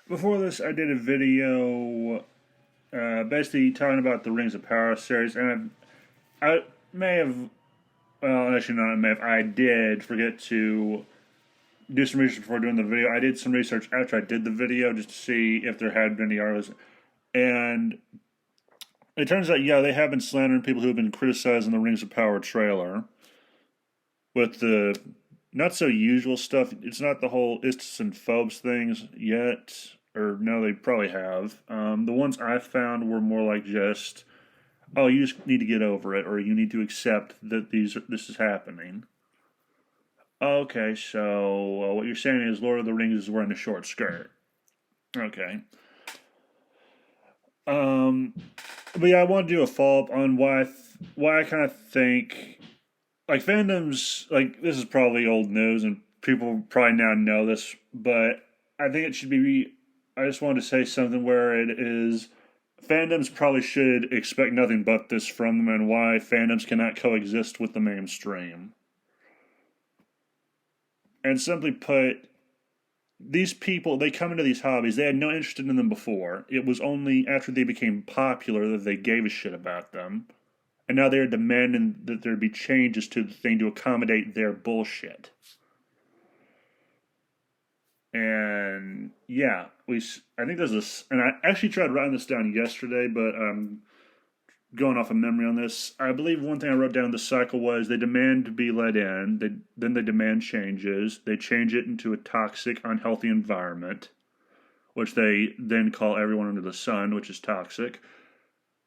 Before this, I did a video basically talking about the Rings of Power series, and I may have, well, actually not, I may have, I did forget to do some research before doing the video. I did some research after I did the video just to see if there had been any articles. And it turns out, yeah, they have been slandering people who have been criticizing the Rings of Power trailer with the not so usual stuff. It's not the whole Istis and Phobes things yet, or no, they probably have. The ones I found were more like just, oh, you just need to get over it, or you need to accept that this is happening. Okay, so what you're saying is Lord of the Rings is wearing a short skirt. Okay. Um, but yeah, I want to do a follow up on why I kind of think like fandoms, like this is probably old news and people probably now know this, but I think it should be. I just wanted to say something where it is fandoms probably should expect nothing but this from them, and why fandoms cannot coexist with the mainstream. And simply put, these people, they come into these hobbies, they had no interest in them before. It was only after they became popular that they gave a shit about them. And now they're demanding that there be changes to the thing to accommodate their bullshit. And yeah, I think there's this, and I actually tried writing this down yesterday, but going off of memory on this. I believe one thing I wrote down in the cycle was they demand to be let in, then they demand changes, they change it into a toxic, unhealthy environment, which they then call everyone under the sun, which is toxic.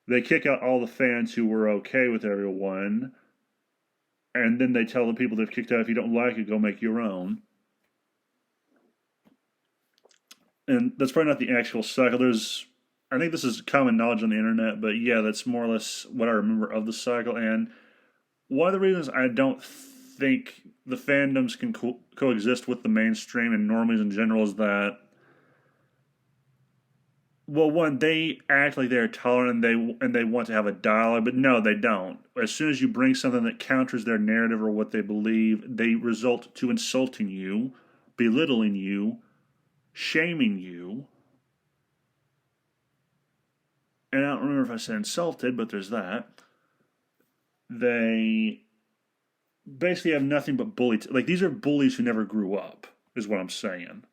They kick out all the fans who were okay with everyone, and then they tell the people they've kicked out, if you don't like it, go make your own. And that's probably not the actual cycle. I think this is common knowledge on the internet, but yeah, that's more or less what I remember of the cycle. And one of the reasons I don't think the fandoms can coexist with the mainstream and normies in general is that, well, one, they act like they're tolerant and they want to have a dialogue, but no, they don't. As soon as you bring something that counters their narrative or what they believe, they result to insulting you, belittling you, shaming you. And I don't remember if I said insulted, but there's that. They basically have nothing but bullies. Like, these are bullies who never grew up, is what I'm saying.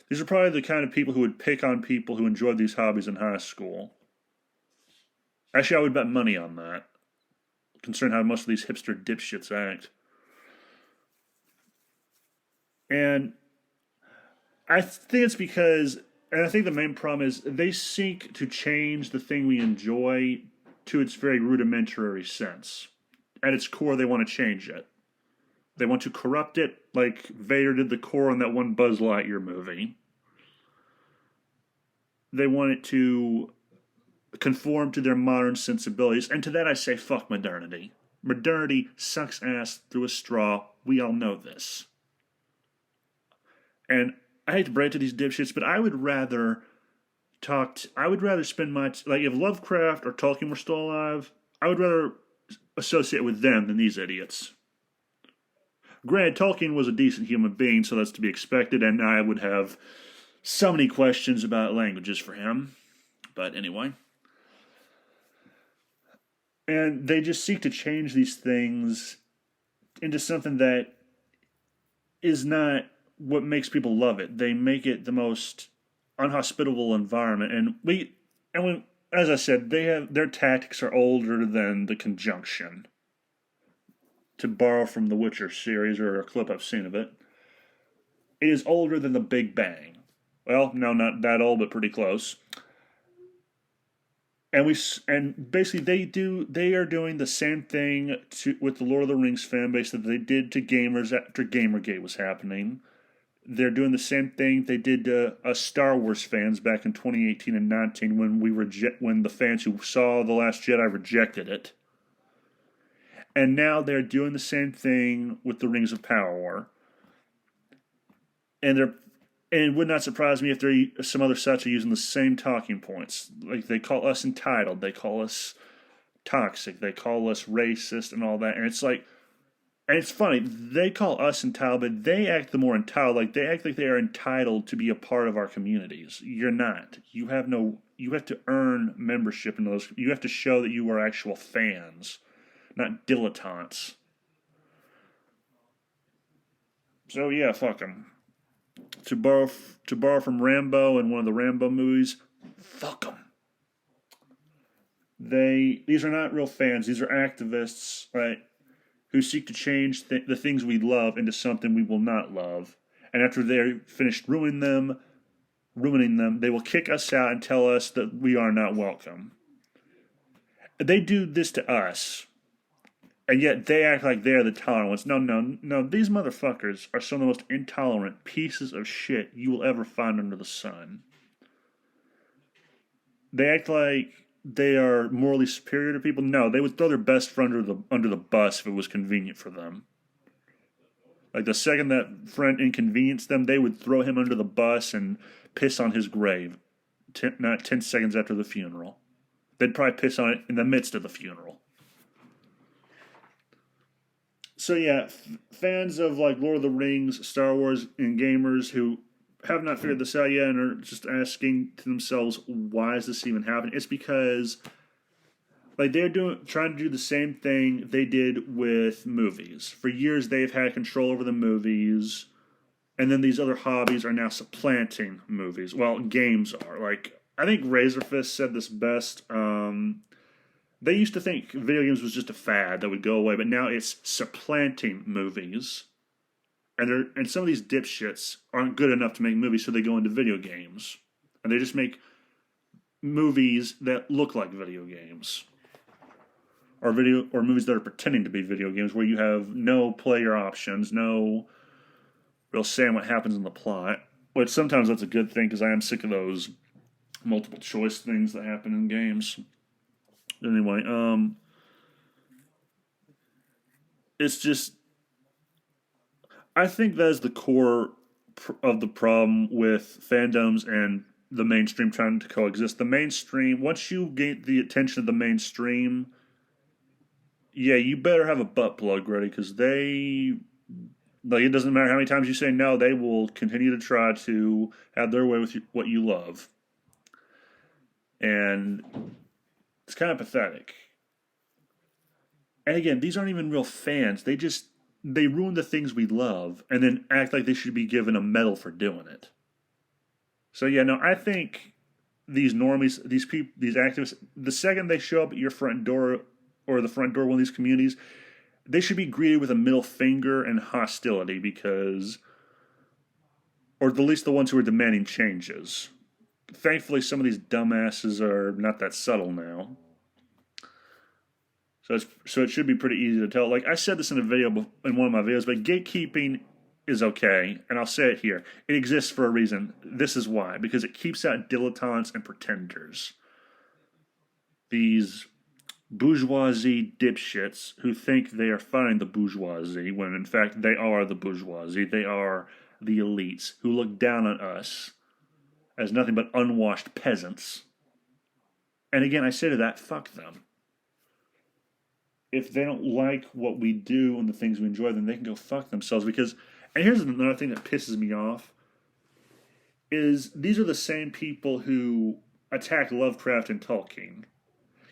These are probably the kind of people who would pick on people who enjoyed these hobbies in high school. Actually, I would bet money on that, considering how most of these hipster dipshits act. And I think it's because, and I think the main problem is they seek to change the thing we enjoy to its very rudimentary sense. At its core, they want to change it. They want to corrupt it like Vader did the core in that one Buzz Lightyear movie. They want it to conform to their modern sensibilities. And to that I say, fuck modernity. Modernity sucks ass through a straw. We all know this. And I hate to break it to these dipshits, but I would rather spend like, if Lovecraft or Tolkien were still alive, I would rather associate with them than these idiots. Granted, Tolkien was a decent human being, so that's to be expected, and I would have so many questions about languages for him. But anyway. And they just seek to change these things into something that is not what makes people love it. They make it the most unhospitable environment, as I said, their tactics are older than the conjunction. To borrow from the Witcher series or a clip I've seen of it, it is older than the Big Bang. Well, no, not that old, but pretty close. And basically they are doing the same thing with the Lord of the Rings fan base that they did to gamers after Gamergate was happening. They're doing the same thing they did to us Star Wars fans back in 2018 and 19 when the fans who saw The Last Jedi rejected it. And now they're doing the same thing with the Rings of Power. And it would not surprise me if some other sites are using the same talking points. Like, they call us entitled, they call us toxic, they call us racist and all that. And it's like, And it's funny, they call us entitled, but they act the more entitled. Like they act like they are entitled to be a part of our communities. You're not. You have no. You have to earn membership in those. You have to show that you are actual fans, not dilettantes. So yeah, fuck them. To borrow from Rambo and one of the Rambo movies, fuck them. These are not real fans. These are activists, right? Who seek to change the things we love into something we will not love. And after they're finished ruining them, they will kick us out and tell us that we are not welcome. They do this to us, and yet they act like they're the tolerant ones. No, no, no. These motherfuckers are some of the most intolerant pieces of shit you will ever find under the sun. They act like they are morally superior to people. No, they would throw their best friend under the bus if it was convenient for them. Like the second that friend inconvenienced them, they would throw him under the bus and piss on his grave. Not 10 seconds after the funeral. They'd probably piss on it in the midst of the funeral. So yeah, fans of like Lord of the Rings, Star Wars, and gamers who have not figured this out yet and are just asking to themselves, why is this even happening? It's because like they're trying to do the same thing they did with movies. For years they've had control over the movies, and then these other hobbies are now supplanting movies. Well, games are. Like I think Razorfist said this best. They used to think video games was just a fad that would go away, but now it's supplanting movies. And some of these dipshits aren't good enough to make movies, so they go into video games. And they just make movies that look like video games. Or movies that are pretending to be video games where you have no player options, no real say in what happens in the plot. Which sometimes that's a good thing, because I am sick of those multiple choice things that happen in games. Anyway, it's just, I think that is the core of the problem with fandoms and the mainstream trying to coexist. The mainstream, once you get the attention of the mainstream, yeah, you better have a butt plug ready, because like, it doesn't matter how many times you say no, they will continue to try to have their way with what you love. And it's kind of pathetic. And again, these aren't even real fans. They ruin the things we love and then act like they should be given a medal for doing it. So yeah, no, I think these normies, these people, these activists, the second they show up at your front door or the front door of one of these communities, they should be greeted with a middle finger and hostility, because, or at least the ones who are demanding changes. Thankfully, some of these dumbasses are not that subtle now. So it should be pretty easy to tell. Like I said this in in one of my videos, but gatekeeping is okay, and I'll say it here. It exists for a reason. This is why. Because it keeps out dilettantes and pretenders. These bourgeoisie dipshits who think they are fighting the bourgeoisie, when in fact they are the bourgeoisie. They are the elites who look down on us as nothing but unwashed peasants. And again, I say to that, fuck them. If they don't like what we do and the things we enjoy, then they can go fuck themselves. Because, and here's another thing that pisses me off, is these are the same people who attack Lovecraft and Tolkien,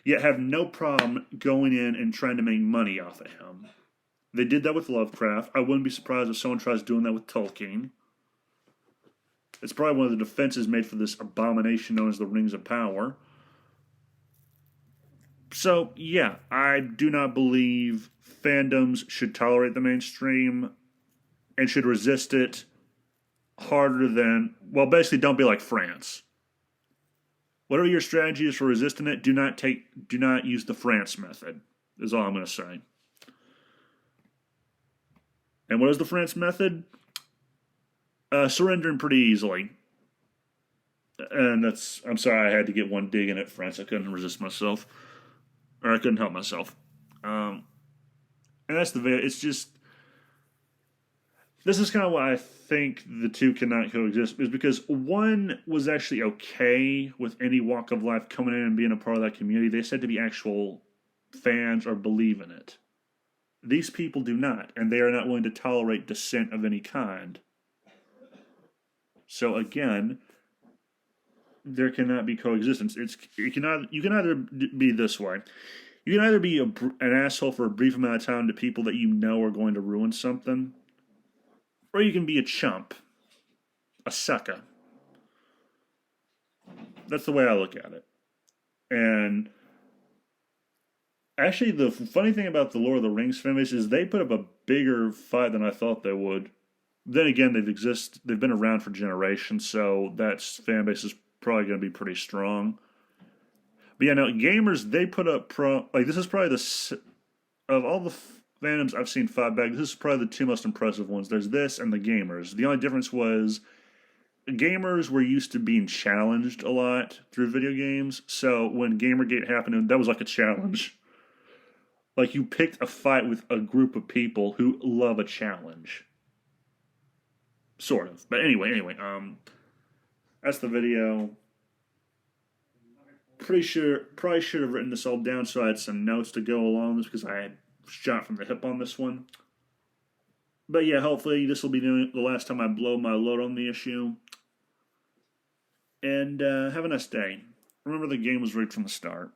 yet have no problem going in and trying to make money off of him. They did that with Lovecraft. I wouldn't be surprised if someone tries doing that with Tolkien. It's probably one of the defenses made for this abomination known as the Rings of Power. So, yeah, I do not believe fandoms should tolerate the mainstream and should resist it harder than, well, basically don't be like France. Whatever your strategy is for resisting it, do not use the France method, is all I'm going to say. And what is the France method? Surrendering pretty easily. And I'm sorry I had to get one dig in at France. I couldn't resist myself. Or I couldn't help myself. And that's it's just, this is kind of why I think the two cannot coexist, is because one was actually okay with any walk of life coming in and being a part of that community. They said to be actual fans or believe in it. These people do not, and they are not willing to tolerate dissent of any kind. So again, there cannot be coexistence. You can either be this way. You can either be an asshole for a brief amount of time to people that you know are going to ruin something, or you can be a chump, a sucker. That's the way I look at it. And actually, the funny thing about the Lord of the Rings fanbase is they put up a bigger fight than I thought they would. Then again, they've been around for generations, so that fan base is probably going to be pretty strong. But yeah, no, gamers, they put up this is probably of all the fandoms I've seen fight back, this is probably the two most impressive ones. There's this and the gamers. The only difference was gamers were used to being challenged a lot through video games, so when Gamergate happened, that was like a challenge. Like you picked a fight with a group of people who love a challenge. Sort of. But anyway, that's the video. Probably should have written this all down so I had some notes to go along with this because I had shot from the hip on this one. But yeah, hopefully this will be the last time I blow my load on the issue. And have a nice day. Remember, the game was rigged from the start.